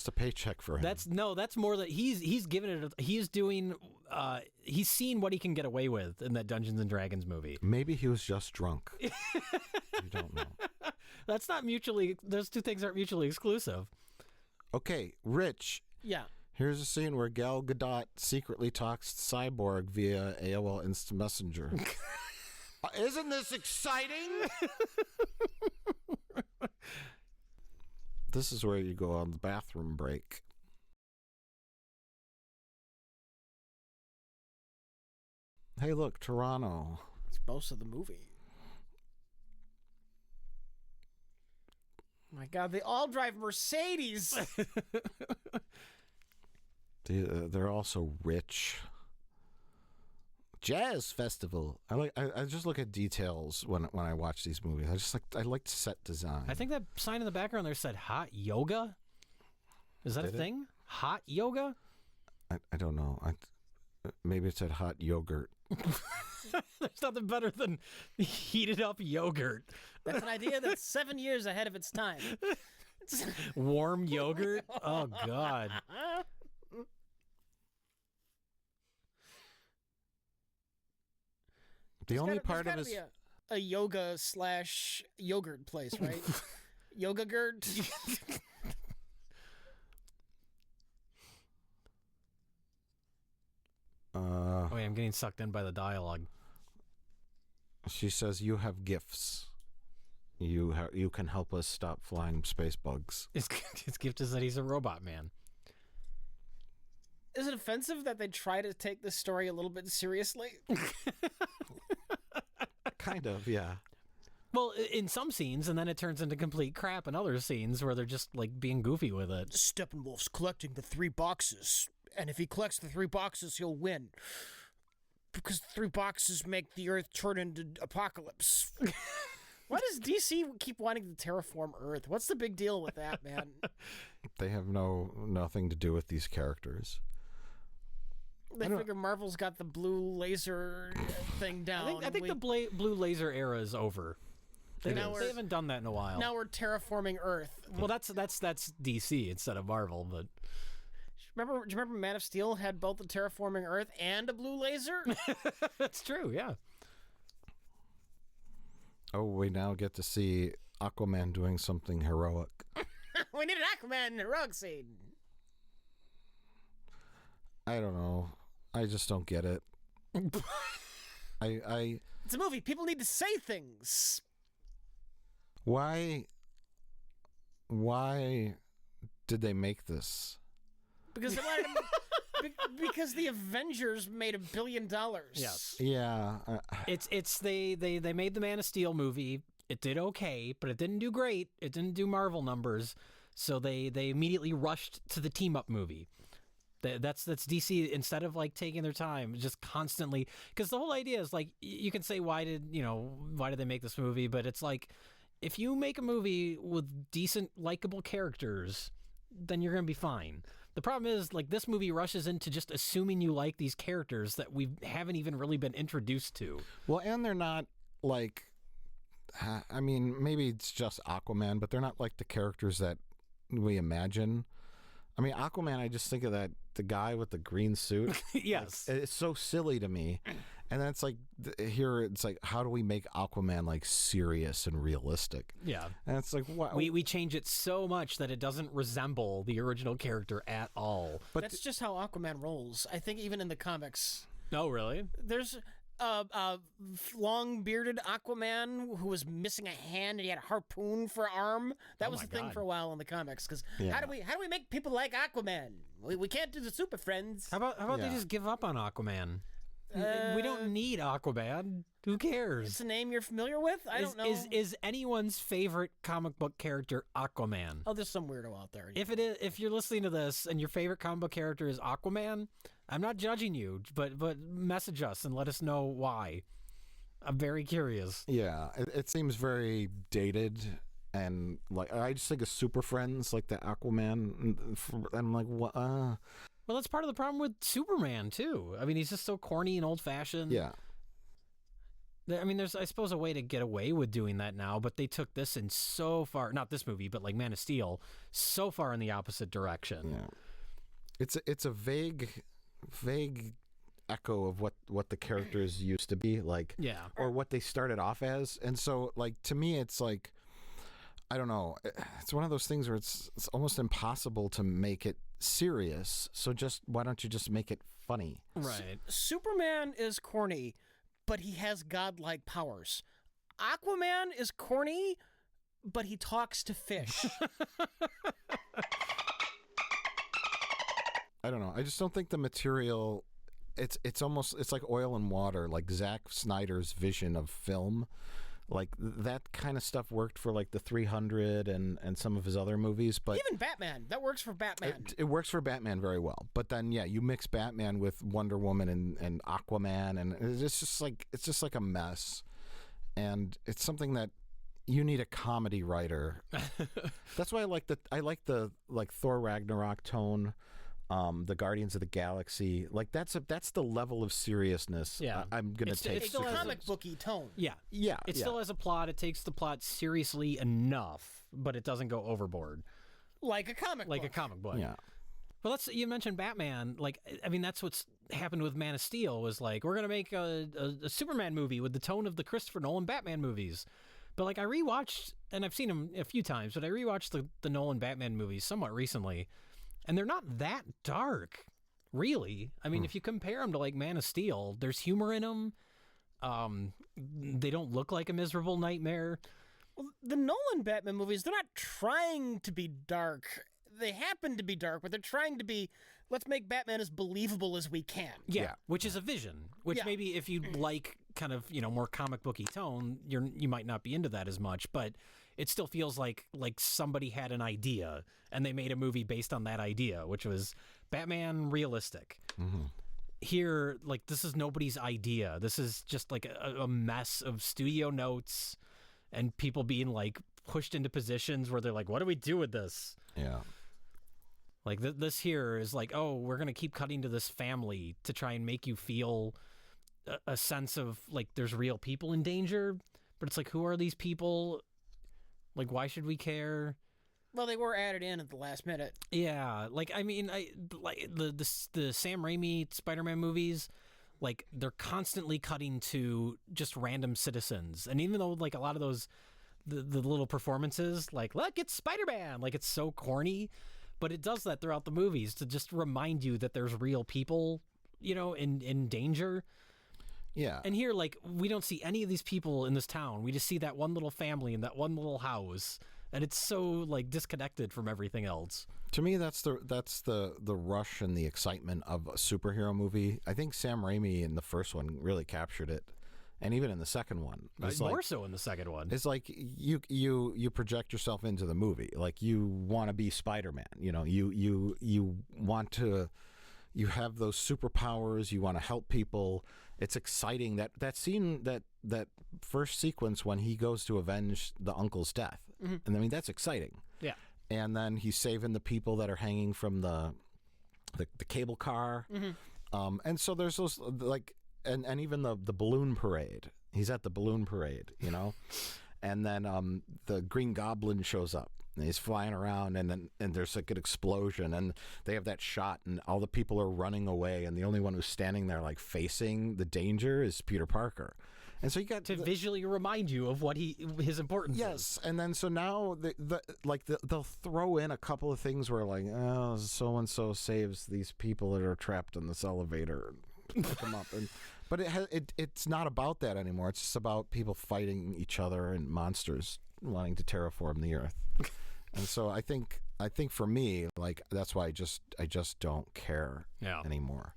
a paycheck for him. That's more that he's given it. He's he's seen what he can get away with in that Dungeons and Dragons movie. Maybe he was just drunk. You don't know. Those two things aren't mutually exclusive. Okay, Rich. Yeah. Here's a scene where Gal Gadot secretly talks to Cyborg via AOL Instant Messenger. Isn't this exciting? This is where you go on the bathroom break. Hey, look, Toronto. It's most of the movie. My God, they all drive Mercedes. They're also rich. Jazz festival. I just look at details when I watch these movies. I like set design. I think that sign in the background there said hot yoga. Is that a thing? Hot yoga? I don't know. Maybe it said hot yogurt. There's nothing better than heated up yogurt. That's an idea that's 7 years ahead of its time. Warm yogurt? Oh, God. The only part of his... a yoga / yogurt place, right? Yoga-gurt? Oh, yeah, I'm getting sucked in by the dialogue. She says, "You have gifts. You can help us stop flying space bugs." His gift is that he's a robot man. Is it offensive that they try to take this story a little bit seriously? Kind of, yeah. Well, in some scenes, and then it turns into complete crap in other scenes where they're just like being goofy with it. Steppenwolf's collecting the 3 boxes, and if he collects the 3 boxes, he'll win. Because 3 boxes make the Earth turn into apocalypse. Why does DC keep wanting to terraform Earth? What's the big deal with that, man? They have nothing to do with these characters. They figure Marvel's got the blue laser thing down. I think the blue laser era is over. They haven't done that in a while. Now we're terraforming Earth. Well, that's DC instead of Marvel, but... Do you remember Man of Steel had both the terraforming Earth and a blue laser? That's true, yeah. Oh, we now get to see Aquaman doing something heroic. We need an Aquaman heroic scene. I don't know. I just don't get it. It's a movie. People need to say things. Why did they make this? Because they wanted because the Avengers made $1 billion. Yes. Yeah. They made the Man of Steel movie. It did okay, but it didn't do great. It didn't do Marvel numbers. So they immediately rushed to the team up movie. That's DC. Instead of like taking their time, just constantly, because the whole idea is like, you can say why did they make this movie, but it's like, if you make a movie with decent likable characters, then you're gonna be fine. The problem is, like, this movie rushes into just assuming you like these characters that we haven't even really been introduced to. Well, and they're not like, I mean, maybe it's just Aquaman, but they're not like the characters that we imagine. I mean, Aquaman, I just think of the guy with the green suit. Yes. Like, it's so silly to me. And then it's like, here it's like, how do we make Aquaman like serious and realistic? Yeah. And it's like, what? We change it so much that it doesn't resemble the original character at all. But that's just how Aquaman rolls. I think even in the comics. Oh, really? There's long-bearded Aquaman who was missing a hand and he had a harpoon for an arm. That was the thing for a while in the comics. Because how do we make people like Aquaman? We can't do the Super Friends. How about they just give up on Aquaman? We don't need Aquaman. Who cares? It's a name you're familiar with? I don't know. Is anyone's favorite comic book character Aquaman? Oh, there's some weirdo out there. If you're listening to this and your favorite comic book character is Aquaman, I'm not judging you, but message us and let us know why. I'm very curious. Yeah, it seems very dated, and like, I just think of Super Friends, like the Aquaman, and I'm like, what? Well, that's part of the problem with Superman too. I mean, he's just so corny and old-fashioned. Yeah. I mean, there's, I suppose, a way to get away with doing that now, but they took this in so far, not this movie, but like Man of Steel, so far in the opposite direction. Yeah. It's a vague echo of what the characters used to be like, or what they started off as. And so, like, to me, it's like, I don't know, it's one of those things where it's almost impossible to make it serious. So just why don't you just make it funny? Right. Superman is corny, but he has godlike powers. Aquaman is corny, but he talks to fish. I don't know. I just don't think the material. It's almost, it's like oil and water, like Zack Snyder's vision of film. Like that kind of stuff worked for like the 300 and some of his other movies, but even Batman, that works for Batman. It works for Batman very well. But then you mix Batman with Wonder Woman and Aquaman, and it's just like a mess. And it's something that you need a comedy writer. That's why I like the Thor Ragnarok tone. The Guardians of the Galaxy, like that's the level of seriousness I'm gonna take. It's a comic booky tone. Yeah. It still has a plot. It takes the plot seriously enough, but it doesn't go overboard. Like a comic book. Yeah. Well, you mentioned Batman. Like, I mean, that's what's happened with Man of Steel. Was like, we're gonna make a Superman movie with the tone of the Christopher Nolan Batman movies. But like, I rewatched, and I've seen them a few times, but I rewatched the Nolan Batman movies somewhat recently. And they're not that dark, really. I mean, if you compare them to like Man of Steel, there's humor in them. They don't look like a miserable nightmare. Well, the Nolan Batman movies, they're not trying to be dark. They happen to be dark, but they're trying to be, let's make Batman as believable as we can. Yeah. Which is a vision. Which maybe if you like kind of, more comic booky tone, you might not be into that as much, but it still feels like somebody had an idea and they made a movie based on that idea, which was Batman realistic. Mm-hmm. Here, like, this is nobody's idea. This is just like a mess of studio notes and people being like pushed into positions where they're like, what do we do with this? Yeah. Like this here is like, oh, we're going to keep cutting to this family to try and make you feel a sense of like there's real people in danger. But it's like, who are these people? Like, why should we care? Well, they were added in at the last minute. Yeah, like, I mean, the Sam Raimi Spider-Man movies, like, they're constantly cutting to just random citizens. And even though, like, a lot of those, the little performances, like, look, it's Spider-Man, like, it's so corny, but it does that throughout the movies to just remind you that there's real people, in danger. Yeah. And here, like, we don't see any of these people in this town. We just see that one little family in that one little house, and it's so like disconnected from everything else. To me, that's the rush and the excitement of a superhero movie. I think Sam Raimi in the first one really captured it, and even in the second one, more so in the second one. It's like you project yourself into the movie, like you want to be Spider-Man. You want to. You have those superpowers. You want to help people. It's exciting. That scene, that first sequence when he goes to avenge the uncle's death. Mm-hmm. And I mean, that's exciting. Yeah. And then he's saving the people that are hanging from the cable car. Mm-hmm. And so there's those like, and even the balloon parade. He's at the balloon parade, and then the Green Goblin shows up. And he's flying around, and there's like an explosion, and they have that shot, and all the people are running away, and the only one who's standing there, like facing the danger, is Peter Parker. And so you got to visually remind you of what his importance is. Yes, and then so now they'll throw in a couple of things where like, oh, so and so saves these people that are trapped in this elevator, and pick them up, but it's not about that anymore. It's just about people fighting each other and monsters wanting to terraform the earth. And so I think for me, like, that's why I just don't care anymore.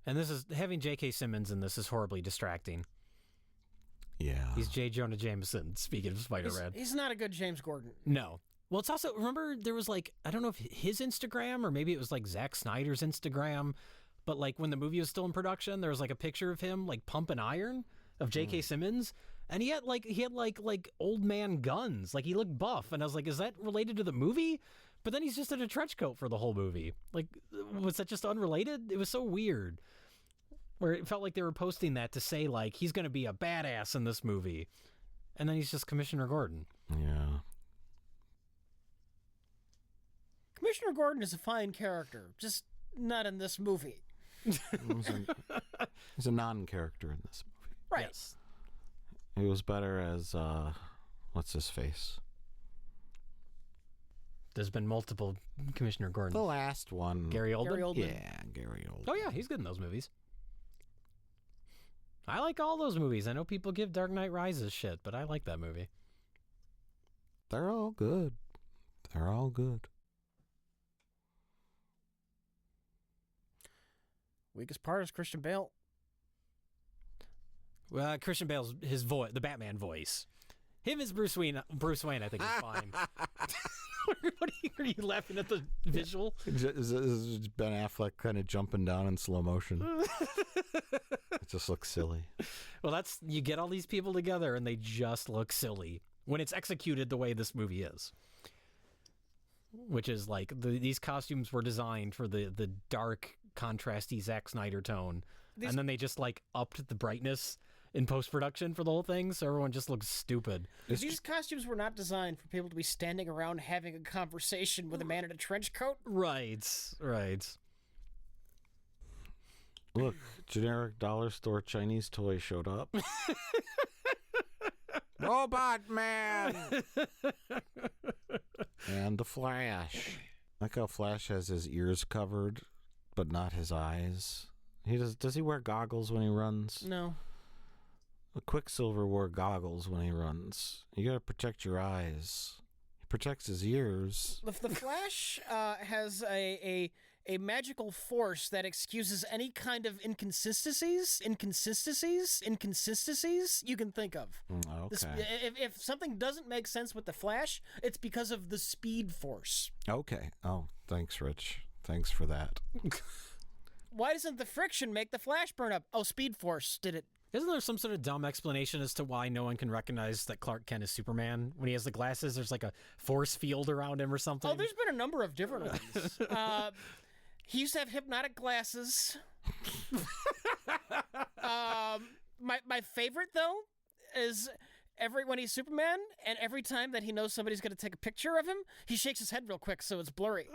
And this is having J.K. Simmons in this is horribly distracting. Yeah. He's J. Jonah Jameson, speaking of Spider-Man. He's not a good James Gordon. No. Well, it's also, remember, there was like, I don't know if his Instagram or maybe it was like Zack Snyder's Instagram, but like when the movie was still in production, there was like a picture of him like pumping iron of J.K. Simmons. And he had like old man guns. Like, he looked buff. And I was like, is that related to the movie? But then he's just in a trench coat for the whole movie. Like, was that just unrelated? It was so weird. where it felt like they were posting that to say, like, he's going to be a badass in this movie. And then he's just Commissioner Gordon. Yeah. Commissioner Gordon is a fine character, just not in this movie. He's a non-character in this movie. Right. Yes. He was better as, what's his face? There's been multiple Commissioner Gordon. The last one. Gary Oldman? Gary Oldman. Yeah, Gary Oldman. Oh, yeah, he's good in those movies. I like all those movies. I know people give Dark Knight Rises shit, but I like that movie. They're all good. They're all good. Weakest part is Christian Bale. Well, Christian Bale's his voice, the Batman voice. Him as Bruce Wayne, I think is fine. Are you laughing at the visual? Is Ben Affleck kind of jumping down in slow motion? It just looks silly. Well, you get all these people together and they just look silly when it's executed the way this movie is. Which is like these costumes were designed for the dark, contrasty Zack Snyder tone, and then they just like upped the brightness in post-production for the whole thing, so everyone just looks stupid. These costumes were not designed for people to be standing around having a conversation with a man in a trench coat. Right. Look, generic dollar store Chinese toy showed up. Robot Man! And the Flash. Like how Flash has his ears covered, but not his eyes. Does he wear goggles when he runs? No. Quicksilver wore goggles when he runs. You gotta protect your eyes. He protects his ears. The Flash has a magical force that excuses any kind of inconsistencies you can think of. Okay. If something doesn't make sense with the Flash, it's because of the speed force. Okay. Oh, thanks, Rich. Thanks for that. Why doesn't the friction make the Flash burn up? Oh, speed force did it. Isn't there some sort of dumb explanation as to why no one can recognize that Clark Kent is Superman? When he has the glasses, there's like a force field around him or something? Oh, there's been a number of different ones. He used to have hypnotic glasses. My favorite, though, is when he's Superman, and every time that he knows somebody's going to take a picture of him, he shakes his head real quick so it's blurry.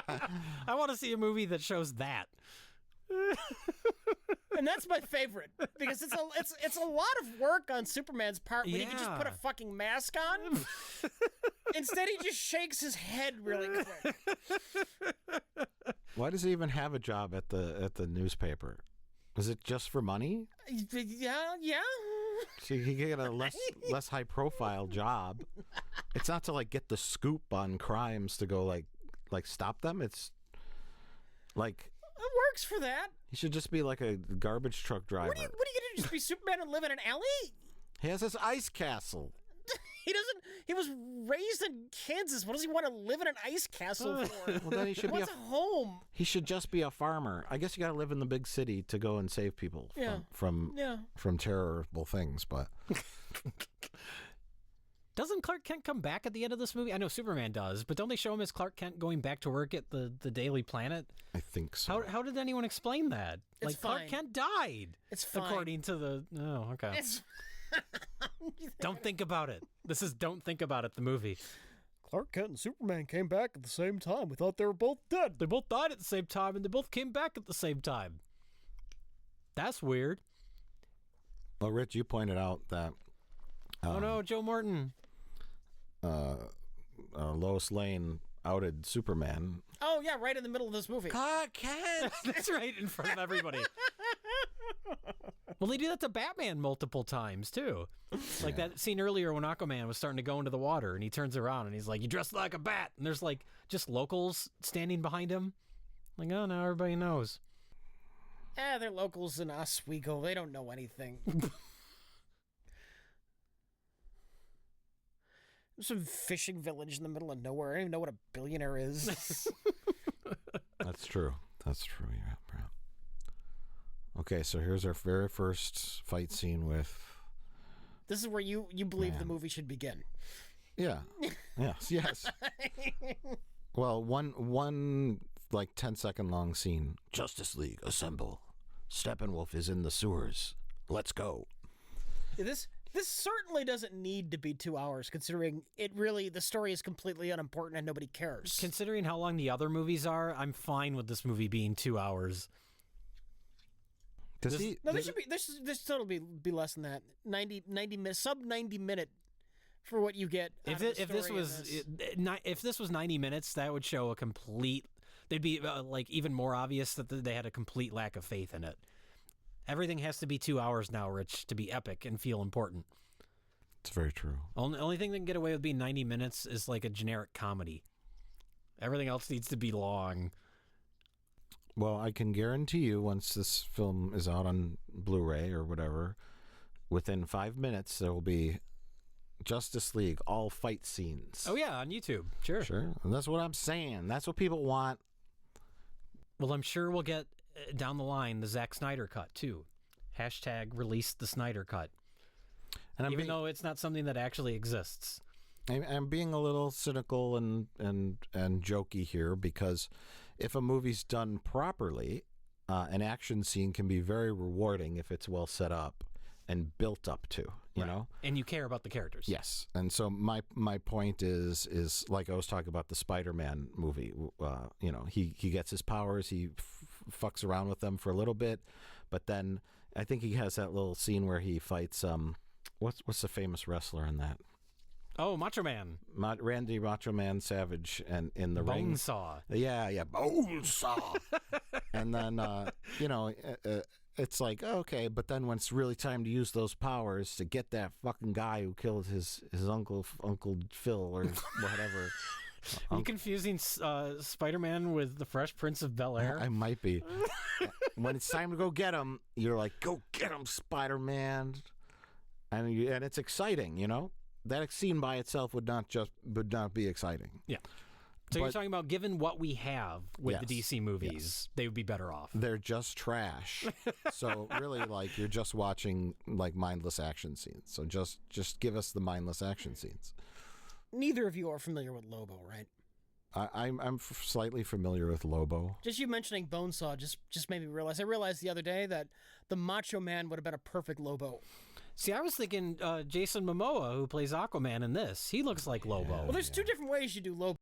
I want to see a movie that shows that. And that's my favorite because it's a lot of work on Superman's part when he can just put a fucking mask on. Instead, he just shakes his head really quick. Why does he even have a job at the newspaper? Is it just for money? Yeah. So he can get a less high profile job. It's not to like get the scoop on crimes to go like stop them. It's like it works for that. He should just be like a garbage truck driver. What are you gonna just be Superman and live in an alley? He has his ice castle. He doesn't. He was raised in Kansas. What does he want to live in an ice castle for? Well, then he should be a home. He should just be a farmer. I guess you got to live in the big city to go and save people from terrible things. But doesn't Clark Kent come back at the end of this movie? I know Superman does, but don't they show him as Clark Kent going back to work at the Daily Planet? I think so. How did anyone explain that? It's fine. Clark Kent died. It's fine. According to the... Oh, okay. Don't think about it. This is Don't Think About It, the movie. Clark Kent and Superman came back at the same time. We thought they were both dead. They both died at the same time, and they both came back at the same time. That's weird. Well, Rich, you pointed out that... oh, no, Joe Morton. Lois Lane outed Superman. Oh, yeah, right in the middle of this movie. Clark Kent! That's right in front of everybody. Well, they do that to Batman multiple times, too. Like that scene earlier when Aquaman was starting to go into the water, and he turns around, and he's like, "You dressed like a bat." And there's, like, just locals standing behind him. Like, oh, now everybody knows. They're locals in Oswego. They don't know anything. Some fishing village in the middle of nowhere. I don't even know what a billionaire is. That's true. Yeah, bro. Okay, so here's our very first fight scene with... This is where you believe the movie should begin. Yeah. Yes. Well, one like 10-second long scene. Justice League, assemble. Steppenwolf is in the sewers. Let's go. This certainly doesn't need to be 2 hours, considering the story is completely unimportant and nobody cares. Considering how long the other movies are, I'm fine with this movie being 2 hours. Does This totally be less than that. 90 minutes, sub 90 minute for what you get. If this was 90 minutes, that would show a complete. They'd be like even more obvious that they had a complete lack of faith in it. Everything has to be 2 hours now, Rich, to be epic and feel important. It's very true. Only thing that can get away with being 90 minutes is like a generic comedy. Everything else needs to be long. Well, I can guarantee you, once this film is out on Blu-ray or whatever, within 5 minutes there will be Justice League, all fight scenes. Oh yeah, on YouTube. Sure. And that's what I'm saying. That's what people want. Well, I'm sure we'll get down the line the Zack Snyder cut too. # release the Snyder cut. And even though it's not something that actually exists. I'm being a little cynical and jokey here, because if a movie's done properly, an action scene can be very rewarding if it's well set up and built up to, you know? And you care about the characters. Yes. And so my point is like I was talking about the Spider-Man movie. You know, he gets his powers, he fucks around with them for a little bit, but then I think he has that little scene where he fights what's the famous wrestler in that? Oh, Macho Man. Randy Macho Man Savage, and in the ring. Bonesaw. Yeah, Bonesaw. And then, you know, it's like, okay, but then when it's really time to use those powers to get that fucking guy who killed his Uncle Phil or whatever. Are you confusing Spider-Man with the Fresh Prince of Bel-Air? I might be. When it's time to go get him, you're like, go get him, Spider-Man. And it's exciting, you know? That scene by itself would not be exciting. Yeah. So you're talking about, given what we have with the DC movies, they would be better off. They're just trash. So really, like, you're just watching like mindless action scenes. So just give us the mindless action scenes. Neither of you are familiar with Lobo, right? I'm slightly familiar with Lobo. Just you mentioning Bonesaw just made me realize. I realized the other day that the Macho Man would have been a perfect Lobo. See, I was thinking Jason Momoa, who plays Aquaman in this. He looks like Lobo. Well, there's two different ways you do Lobo.